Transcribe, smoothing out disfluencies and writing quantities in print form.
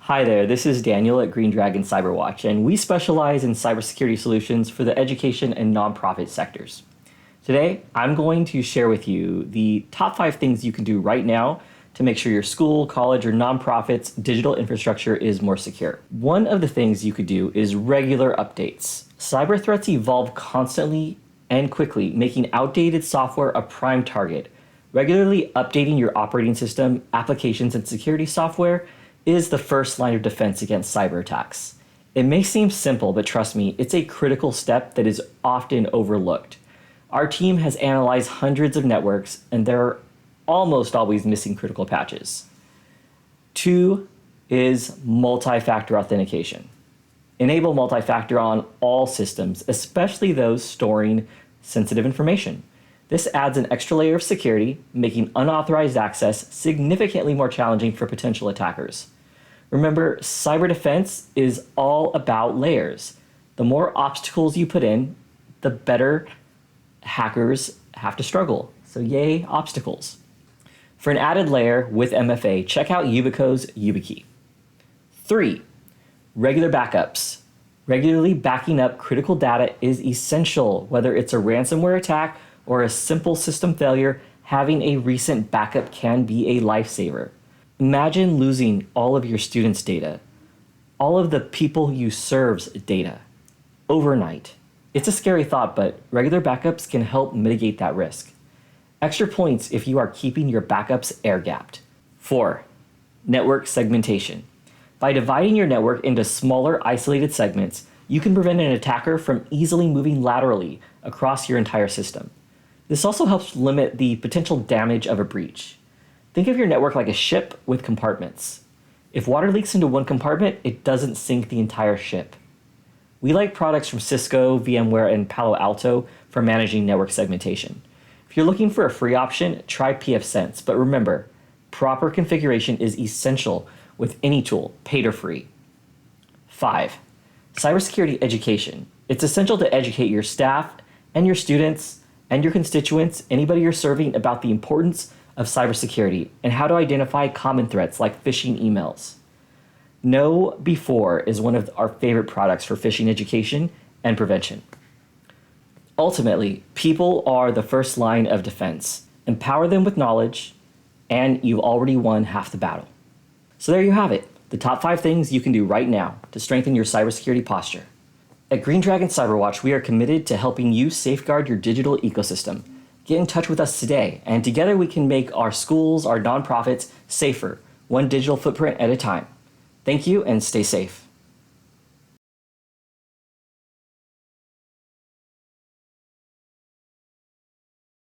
Hi there, this is Daniel at Green Dragon Cyberwatch, and we specialize in cybersecurity solutions for the education and nonprofit sectors. Today, I'm going to share with you the top 5 things you can do right now to make sure your school, college, or nonprofit's digital infrastructure is more secure. One of the things you could do is regular updates. Cyber threats evolve constantly and quickly, making outdated software a prime target. Regularly updating your operating system, applications, and security software is the first line of defense against cyber attacks. It may seem simple, but trust me, it's a critical step that is often overlooked. Our team has analyzed hundreds of networks, and they're almost always missing critical patches. 2 is multi-factor authentication. Enable multi-factor on all systems, especially those storing sensitive information. This adds an extra layer of security, making unauthorized access significantly more challenging for potential attackers. Remember, cyber defense is all about layers. The more obstacles you put in, the better hackers have to struggle. So yay, obstacles. For an added layer with MFA, check out Yubico's YubiKey. 3, regular backups. Regularly backing up critical data is essential. Whether it's a ransomware attack or a simple system failure, having a recent backup can be a lifesaver. Imagine losing all of your students' data, all of the people you serve's data, overnight. It's a scary thought, but regular backups can help mitigate that risk. Extra points if you are keeping your backups air-gapped. 4, network segmentation. By dividing your network into smaller, isolated segments, you can prevent an attacker from easily moving laterally across your entire system. This also helps limit the potential damage of a breach. Think of your network like a ship with compartments. If water leaks into one compartment, it doesn't sink the entire ship. We like products from Cisco, VMware, and Palo Alto for managing network segmentation. If you're looking for a free option, try pfSense, but remember, proper configuration is essential with any tool, paid or free. 5, cybersecurity education. It's essential to educate your staff and your students and your constituents, anybody you're serving, about the importance of cybersecurity and how to identify common threats like phishing emails. Know Before is one of our favorite products for phishing education and prevention. Ultimately, people are the first line of defense. Empower them with knowledge, and you've already won half the battle. So there you have it, the top 5 things you can do right now to strengthen your cybersecurity posture. At Green Dragon Cyberwatch, we are committed to helping you safeguard your digital ecosystem. Get in touch with us today, and together we can make our schools, our nonprofits safer, one digital footprint at a time. Thank you, and stay safe.